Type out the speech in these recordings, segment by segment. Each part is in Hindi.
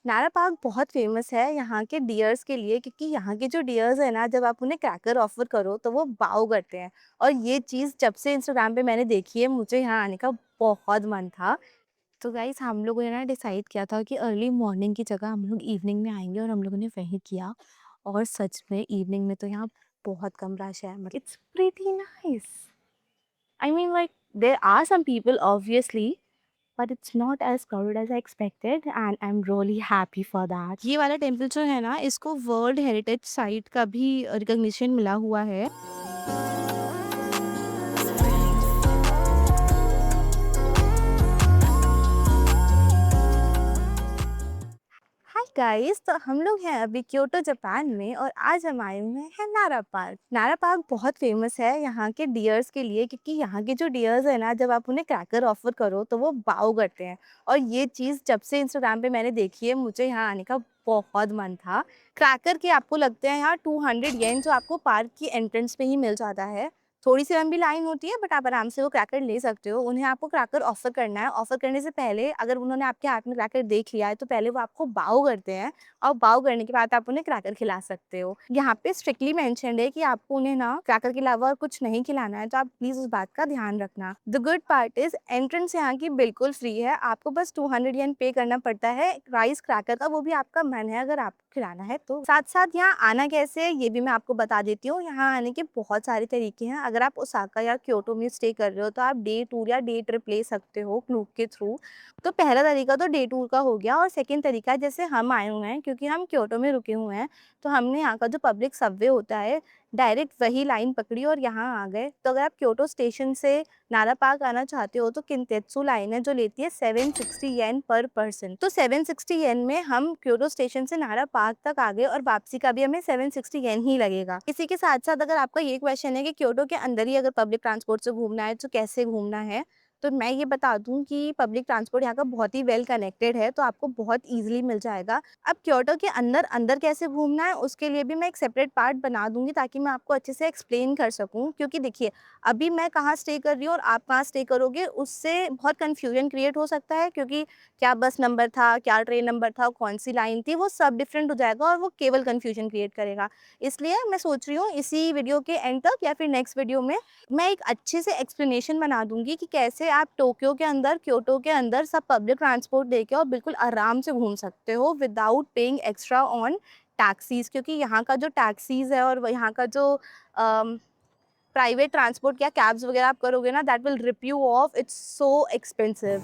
नारा पार्क बहुत फेमस है यहाँ के डियर्स के लिए क्योंकि यहाँ के जो डियर्स है ना, जब आप उन्हें क्रैकर ऑफर करो तो वो बाव करते हैं। और ये चीज़ जब से इंस्टाग्राम पे मैंने देखी है, मुझे यहाँ आने का बहुत मन था। तो गाइस, हम लोगों ने ना डिसाइड किया था कि अर्ली मॉर्निंग की जगह हम लोग इवनिंग में आएंगे, और हम लोगों ने वही किया। और सच में इवनिंग में तो यहाँ बहुत कम रश है। मतलब it's pretty nice. I mean like, there are some people obviously, but it's not as crowded as I expected, and I'm really happy for that. ये वाला टेम्पल जो है ना, इसको वर्ल्ड हेरिटेज साइट का भी रिकॉग्निशन मिला हुआ है। हाय गाइस, तो हम लोग हैं अभी क्योटो जापान में, और आज हम आए हुए हैं नारा पार्क। नारा पार्क बहुत फेमस है यहाँ के डियर्स के लिए क्योंकि यहाँ के जो डियर्स है ना, जब आप उन्हें क्रैकर ऑफर करो तो वो बाव करते हैं। और ये चीज़ जब से इंस्टाग्राम पे मैंने देखी है, मुझे यहाँ आने का बहुत मन था। क्रैकर के आपको लगते हैं यहाँ 200 येन, जो आपको पार्क की एंट्रेंस पे ही मिल जाता है। थोड़ी सी लंबी लाइन होती है, बट आप आराम से वो क्रैकर ले सकते हो। उन्हें आपको क्रैकर ऑफर करना है। ऑफर करने से पहले अगर उन्होंने आपके हाथ में क्रैकर देख लिया है, तो पहले वो आपको बाव करते हैं, और बाव करने के बाद आप उन्हें क्रैकर खिला सकते हो। यहाँ पे स्ट्रिक्टली मेंशन्ड है कि आपको उन्हें ना क्रैकर के अलावा और कुछ नहीं खिलाना है, तो आप प्लीज उस बात का ध्यान रखना। The good part is, entrance यहाँ की बिल्कुल फ्री है। आपको बस 200 येन पे करना पड़ता है राइस क्रैकर का, वो भी आपका मन है अगर आपको खिलाना है तो। साथ साथ यहाँ आना कैसे है ये भी मैं आपको बता देती हूँ। यहाँ आने के बहुत सारे तरीके हैं। अगर आप ओसाका या क्योटो में स्टे कर रहे हो तो आप डे टूर या डे ट्रिप ले सकते हो क्लूब के थ्रू। तो पहला तरीका तो डे टूर का हो गया, और सेकंड तरीका जैसे हम आए हुए हैं क्योंकि हम क्योटो में रुके हुए हैं, तो हमने यहाँ का जो पब्लिक सबवे होता है, डायरेक्ट वही लाइन पकड़ी और यहाँ आ गए। तो अगर आप क्योटो स्टेशन से नारा पार्क आना चाहते हो तो किंतेत्सु लाइन है जो लेती है 760 येन पर पर्सन। तो 760 येन में हम क्योटो स्टेशन से नारा पार्क तक आ गए, और वापसी का भी हमें 760 येन ही लगेगा। इसी के साथ साथ अगर आपका ये क्वेश्चन है कि क्योटो के अंदर ही अगर पब्लिक ट्रांसपोर्ट से घूमना है तो कैसे घूमना है, तो मैं ये बता दूं कि पब्लिक ट्रांसपोर्ट यहाँ का बहुत ही वेल कनेक्टेड है, तो आपको बहुत ईजिली मिल जाएगा। अब क्योटो के अंदर अंदर कैसे घूमना है उसके लिए भी मैं एक सेपरेट पार्ट बना दूंगी, ताकि मैं आपको अच्छे से एक्सप्लेन कर सकूं। क्योंकि देखिए, अभी मैं कहाँ स्टे कर रही हूँ और आप कहाँ स्टे करोगे, उससे बहुत कन्फ्यूजन क्रिएट हो सकता है। क्योंकि क्या बस नंबर था, क्या ट्रेन नंबर था, कौन सी लाइन थी, वो सब डिफरेंट हो जाएगा और वो केवल कन्फ्यूजन क्रिएट करेगा। इसलिए मैं सोच रही हूँ इसी वीडियो के एंड तक या फिर नेक्स्ट वीडियो में मैं एक अच्छे से एक्सप्लेनेशन बना दूंगी कि कैसे आप टोक्यो के अंदर, क्योटो के अंदर सब पब्लिक ट्रांसपोर्ट लेके और बिल्कुल आराम से घूम सकते हो without paying extra on taxis. क्योंकि यहाँ का जो टैक्सीज है और यहाँ का जो प्राइवेट ट्रांसपोर्ट या कैब्स वगैरह आप करोगे ना, that will rip you off, it's so expensive.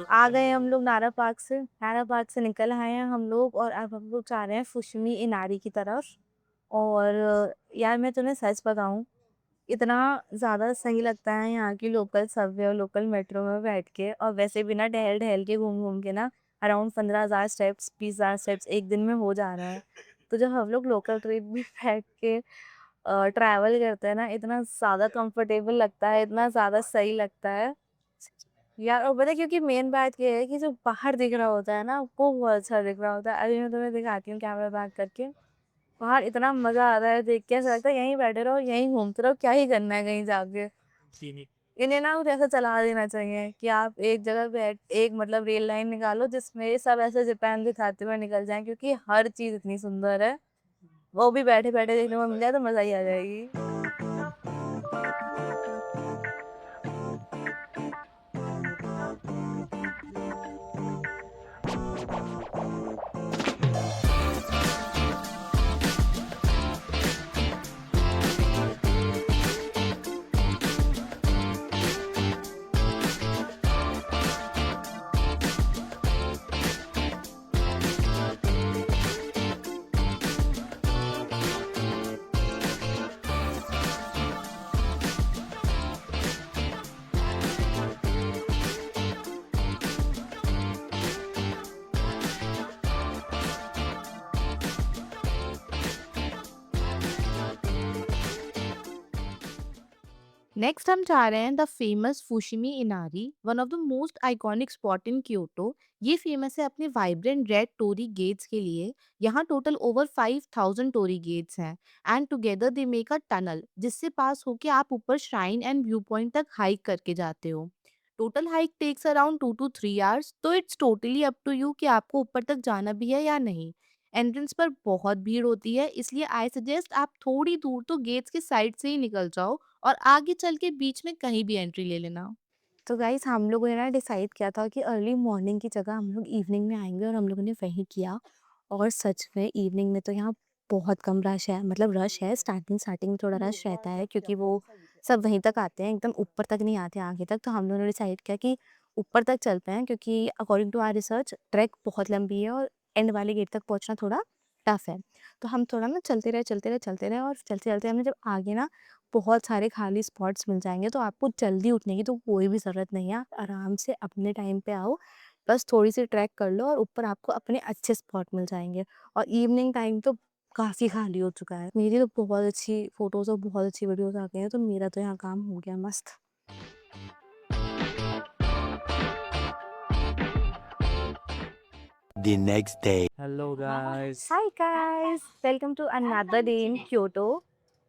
आ गए हम लोग नारा पार्क से। नारा पार्क से निकल आए हैं हम लोग, और अब हम लोग जा रहे हैं फुशमी इनारी की तरफ। और यार, मैं तुम्हें सच बताऊं, इतना ज़्यादा सही लगता है यहाँ की लोकल सबवे और लोकल मेट्रो में बैठ के। और वैसे भी ना टहल टहल के घूम घूम के ना अराउंड 15,000 स्टेप्स, 20,000 स्टेप्स एक दिन में हो जा रहा है। तो जब हम लोग लोकल ट्रेन में बैठ के ट्रैवल करते हैं ना, इतना ज़्यादा कंफर्टेबल लगता है, इतना ज़्यादा सही लगता है यार। और पता है, क्योंकि मेन बात ये है कि जो बाहर दिख रहा होता है ना, वो बहुत अच्छा दिख रहा होता है। अभी मैं तुम्हें दिखाती हूँ कैमरा बैक करके। बाहर इतना मजा आता है देख के, ऐसा लगता है यहीं बैठे रहो, यहीं घूमते रहो, क्या ही करना है कहीं जाके। इन्हें ना कुछ ऐसा चला देना चाहिए कि आप एक जगह बैठ, एक मतलब रेल लाइन निकालो जिसमें ये सब ऐसे जापान दिखाते हुए निकल जाएं, क्योंकि हर चीज इतनी सुंदर है। वो भी बैठे बैठे देखने को मिल जाए तो मजा ही आ जाएगी। नेक्स्ट हम जा रहे हैं the famous Fushimi Inari, one of the most iconic spot in Kyoto. ये फेमस है अपने वाइब्रेंट रेड टोरी गेट्स के लिए। यहाँ टोटल ओवर 5000 टोरी गेट्स हैं and together they make a tunnel, जिससे पास होके आप ऊपर श्राइन एंड व्यू पॉइंट तक हाइक करके जाते हो। Total hike takes around 2 to 3 hours, तो it's totally up to you कि आपको ऊपर तक जाना भी है या नहीं। एंट्रेंस पर बहुत भीड़ होती है, इसलिए आई सजेस्ट आप थोड़ी दूर तो गेट्स के साइड से ही निकल जाओ और आगे चल के बीच में कहीं भी एंट्री ले लेना। तो गाइस हम लोगों ने ना डिसाइड किया था कि अर्ली मॉर्निंग की जगह हम लोग इवनिंग में आएँगे और हम लोगों ने वही किया। और सच में इवनिंग में तो यहाँ बहुत कम रश है, मतलब रश है, स्टार्टिंग में थोड़ा रश रहता है क्योंकि वो सब वहीं तक आते हैं, एकदम ऊपर तक नहीं आते आगे तक। तो हम लोगों ने डिसाइड किया कि ऊपर तक चलते हैं क्योंकि according to our research track बहुत लंबी है और एंड वाले गेट तक पहुँचना थोड़ा टफ है। तो हम थोड़ा ना चलते रहे और चलते-चलते हमें जब आगे ना बहुत सारे खाली स्पॉट्स मिल जाएँगे, तो आपको जल्दी उठने की तो कोई भी ज़रूरत नहीं है। आप आराम से अपने टाइम पे आओ, बस थोड़ी-सी ट्रैक कर लो और ऊपर आपको अपने अच्छे स्पॉट मिल जाएँगे। और इवनिंग टाइम तो काफ़ी खाली हो चुका है। मेरी तो बहुत अच्छी फ़ोटोज़ और बहुत अच्छी वीडियोज़ आ गई हैं, तो मेरा तो यहाँ काम हो गया मस्त। The next day. Hello guys. Hi guys, welcome to another day in Kyoto,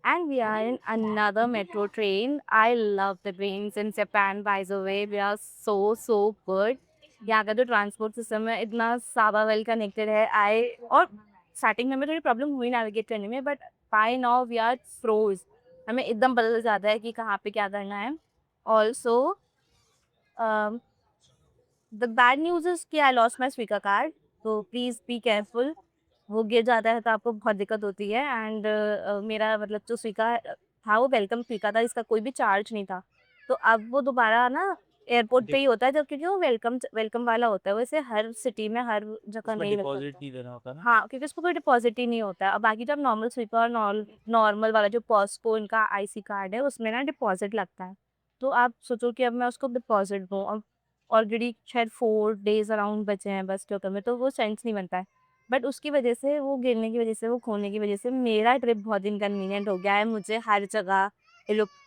and we are in another metro train. I love the trains in Japan, by the way. We are so good. यहाँ का जो ट्रांसपोर्ट सिस्टम है इतना ज़्यादा वेल कनेक्टेड है। आई और स्टार्टिंग में थोड़ी प्रॉब्लम हुई नेविगेट करने में, but by now we are froze. हमें एकदम पता चल जाता है कि कहाँ पे क्या करना है। Also the bad news is कि I lost my speaker card, तो प्लीज़ बी केयरफुल। वो गिर जाता है तो आपको बहुत दिक्कत होती है। एंड मेरा मतलब जो स्पीकर था वो वेलकम स्पीकर था, इसका कोई भी चार्ज नहीं था। तो अब वो दोबारा ना एयरपोर्ट पे ही होता है जब, क्योंकि वो वेलकम वेलकम वाला होता है। वैसे हर सिटी में हर जगह उसमें नहीं मिल डिपॉजिट सकता। नहीं देना होता ना। हाँ, क्योंकि उसको कोई डिपॉज़िट ही नहीं होता है। और बाकी जब नॉर्मल स्वीपर और नॉर्मल वाला जो POSCO इनका आईसी कार्ड है, उसमें ना डिपॉज़िट लगता है। तो आप सोचो कि अब मैं उसको डिपॉज़िट दूँ, अब ऑलरेडी शायद 4 डेज़ अराउंड बचे हैं बस टोटल में, तो वो सेंस नहीं बनता है। बट उसकी वजह से, वो गिरने की वजह से, वो खोने की वजह से मेरा ट्रिप बहुत इनकन्वीनिएंट हो गया है। मुझे हर जगह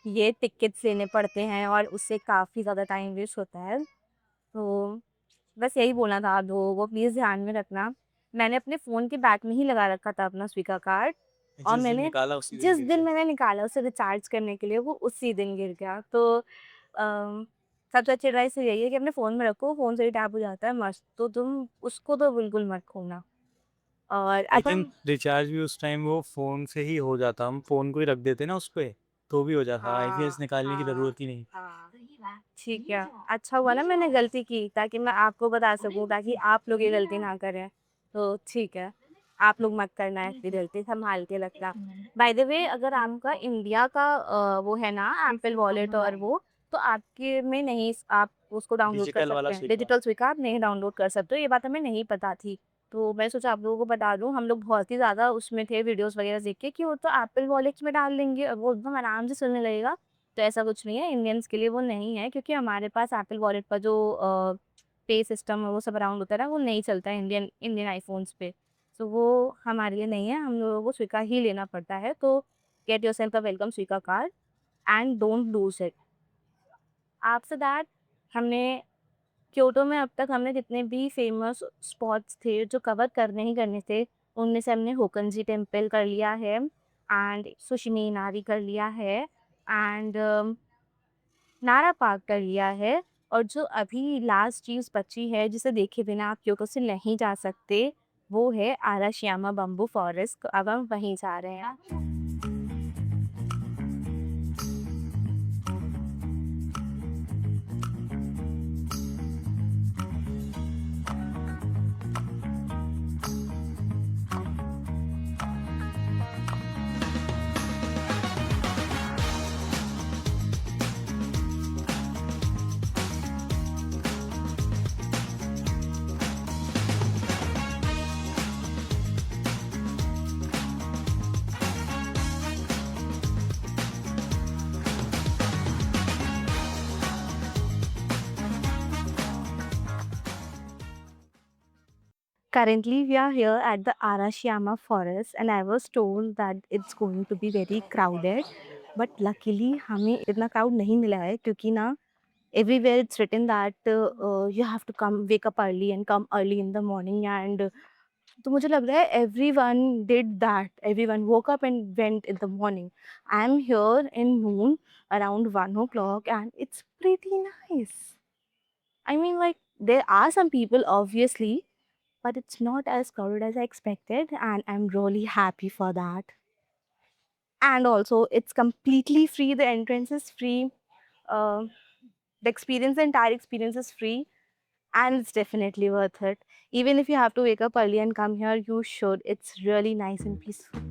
ये टिकट्स लेने पड़ते हैं और उससे काफ़ी ज़्यादा टाइम वेस्ट होता है। तो बस यही बोलना था आप लोगों को, प्लीज़ ध्यान में रखना। मैंने अपने फ़ोन के बैग में ही लगा रखा था अपना स्पीकर कार्ड, और जिस दिन मैंने निकाला उसी दिन जिस गिर दिन गया। मैंने निकाला उसे रिचार्ज करने के लिए, वो उसी दिन गिर गया। तो सबसे अच्छी एडवाइस तो यही है कि अपने फ़ोन में रखो, फ़ोन से ही टैप हो जाता है मस्त, तो तुम उसको तो बिल्कुल मत खोना। और अच्छा, लेकिन रिचार्ज भी उस टाइम वो फ़ोन से ही हो जाता, हम फ़ोन को ही रख देते ना उस पे, तो भी हो जाता, हाँ, आईपीएस निकालने की हाँ, ज़रूरत ही नहीं। हाँ। ठीक है। अच्छा हुआ ना मैंने गलती की, ताकि मैं आपको बता सकूँ, ताकि आप लोग ये गलती ना करें। तो ठीक है, आप लोग मत करना ऐसी गलती, सँभाल के रखना। बाय द वे, अगर आपका इंडिया का वो है ना एप्पल वॉलेट और वो, तो आपके में नहीं, आप उसको डाउनलोड कर डिजिटल वाला सकते हैं। स्वीकार। डिजिटल स्वीकार आप नहीं डाउनलोड कर सकते हो, ये बात हमें नहीं पता थी। तो मैं सोचा आप लोगों को बता दूँ। हम लोग बहुत ही ज़्यादा उसमें थे वीडियोज़ वगैरह देख के कि वो तो एप्पल वॉलेट्स में डाल देंगे और वो एकदम आराम से चलने लगेगा। तो ऐसा कुछ नहीं है, इंडियंस के लिए वो नहीं है, क्योंकि हमारे पास एप्पल वॉलेट का जो पे सिस्टम है वो सब अराउंड होता है ना, वो नहीं चलता है इंडियन इंडियन आईफ़ोन्स पे। तो वो हमारे लिए नहीं है, हम लोगों को स्वीकार ही लेना पड़ता है। तो गेट योरसेल्फ अ वेलकम स्वीकार card and don't lose it. After that हमने क्योटो में अब तक हमने जितने भी फेमस स्पॉट्स थे जो कवर करने ही करने थे, उनमें से हमने होकनजी टेम्पल कर लिया है एंड सुशिमी इनारी कर लिया है एंड नारा पार्क कर लिया है। और जो अभी लास्ट चीज़ बची है जिसे देखे बिना आप क्योटो से नहीं जा सकते, वो है आराशियामा बम्बू फॉरेस्ट। अब हम वहीं जा रहे हैं। Currently, we are here at the Arashiyama forest, and I was told that it's going to be very crowded. But luckily हमें इतना क्राउड नहीं मिला है, क्योंकि ना everywhere it's written that you have to come wake up early and come early in the morning, and तो मुझे लग रहा है everyone did that, everyone woke up and went in the morning. I'm here in noon around 1 o'clock and it's pretty nice. I mean, like, there are some people obviously, but it's not as crowded as I expected, and I'm really happy for that. And also it's completely free, the entrance is free, uh, the entire experience is free, and it's definitely worth it. Even if you have to wake up early and come here, you should. It's really nice and peaceful.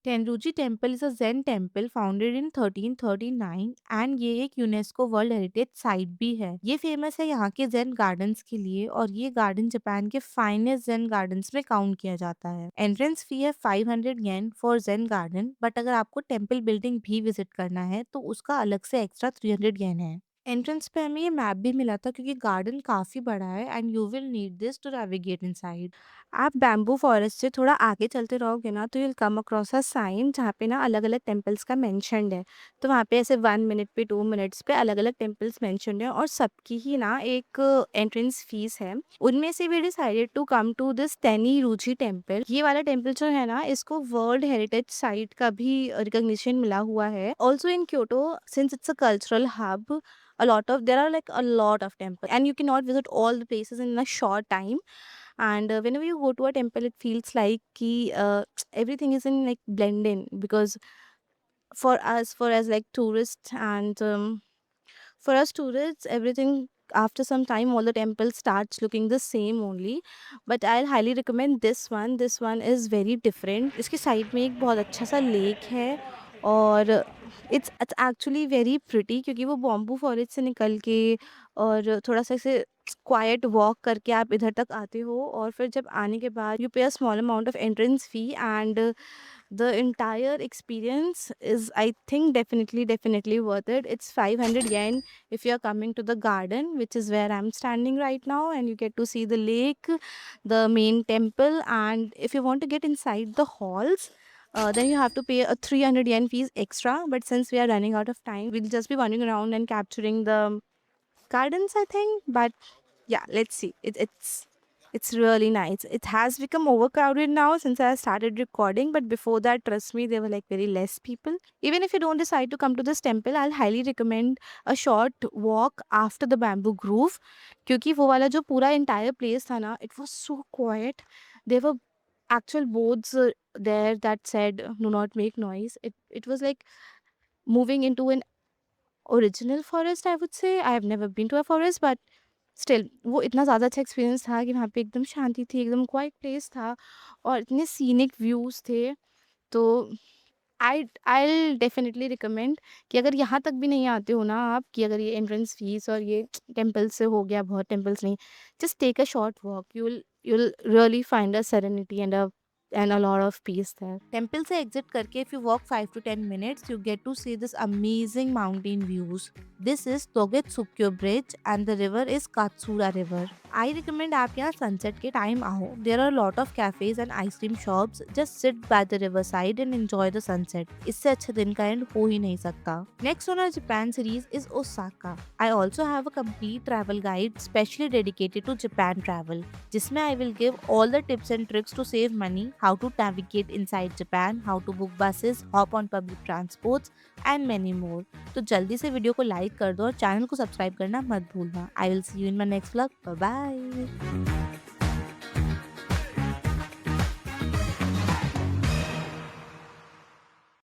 Tenryuji temple is a Zen temple founded in 1339, and ये एक यूनेस्को वर्ल्ड हेरिटेज साइट भी है। ये फेमस है यहाँ के ज़ेन गार्डन्स के लिए, और ये गार्डन जापान के फाइनेस्ट ज़ेन गार्डन्स में काउंट किया जाता है। एंट्रेंस फी है 500 येन फॉर ज़ेन गार्डन, बट अगर आपको टेम्पल बिल्डिंग भी विजिट करना है तो उसका अलग से एक्स्ट्रा 300 येन है। एंट्रेंस पे हमें ये मैप भी मिला था, क्योंकि गार्डन काफी बड़ा है and you will need this to navigate inside. आप बैम्बू फॉरेस्ट से थोड़ा आगे चलते रहोगे ना, तो you will come across a sign जहाँ पे ना अलग अलग टेम्पल्स का मेंशन्ड है। तो वहाँ पे ऐसे 1 मिनट पे 2 मिनट्स पे अलग अलग टेम्पल्स मेंशन्ड है, और सबकी ही ना एक एंट्रेंस फीस है। उनमें से we decided to come to this Tenryuji temple. ये वाला टेम्पल जो है ना, इसको वर्ल्ड हेरिटेज साइट का भी रिकॉग्निशन मिला हुआ है। Also in Kyoto, since it's a cultural hub, there are like a lot of temples, and you cannot visit all the places in a short time. And whenever you go to a temple, it feels like everything is in like blend in, because for us like tourists, and for us tourists, everything, after some time all the temples starts looking the same only. But I'll highly recommend this one is very different. इसके साइड में एक बहुत अच्छा सा लेक है, और it's actually very pretty, क्योंकि वो बॉम्बू फॉरेस्ट से निकल के और थोड़ा सा ऐसे क्वाइट वॉक करके आप इधर तक आते हो, और फिर जब आने के बाद यू पे a small amount of entrance fee, and the entire experience is, I think, definitely worth it. It's 500 yen if you're coming to the garden, which is where I'm standing right now, and you get to see the lake, the main temple. And if you want to get inside the halls, then you have to pay a 300 yen fees extra. But since we are running out of time, we'll just be running around and capturing the gardens, I think. But yeah, let's see. It's really nice. It has become overcrowded now since I started recording, but before that, trust me, there were like very less people. Even if you don't decide to come to this temple, I'll highly recommend a short walk after the bamboo grove, क्योंकि वो वाला जो पूरा entire place था ना, it was so quiet. There were actual boards there that said "Do not make noise." It was like moving into an original forest, I would say. I have never been to a forest, but still वो इतना ज़्यादा अच्छा एक्सपीरियंस था कि वहाँ पे एकदम शांति थी, एकदम क्वाइट प्लेस था, और इतने सीनिक व्यूज़ थे। तो आई डेफिनेटली रिकमेंड कि अगर यहाँ तक भी नहीं आते हो ना आप, कि अगर ये एंट्रेंस फीस और ये टेम्पल से हो गया, बहुत टेम्पल्स नहीं, just take a short walk, you will really find a serenity and a lot of peace there. Temple से एग्जिट करके if you walk 5 to 10 minutes, you get to see this amazing mountain views. This is Togetsukyo Bridge and the river is Katsura River. I recommend आप यहाँ सनसेट के टाइम आओ. There are a lot of cafes and ice cream shops. Just sit by the riverside and enjoy the sunset. इससे अच्छा दिन का एंड हो ही नहीं सकता. Next on our Japan series is Osaka. I also have a complete travel guide specially dedicated to Japan travel, जिसमें I will give all the tips and tricks to save money, how to navigate inside Japan, how to book buses, hop on public transports and many more. तो जल्दी से वीडियो को लाइक कर दो और चैनल को सब्सक्राइब करना मत भूलना. I will see you in my next vlog. Bye bye.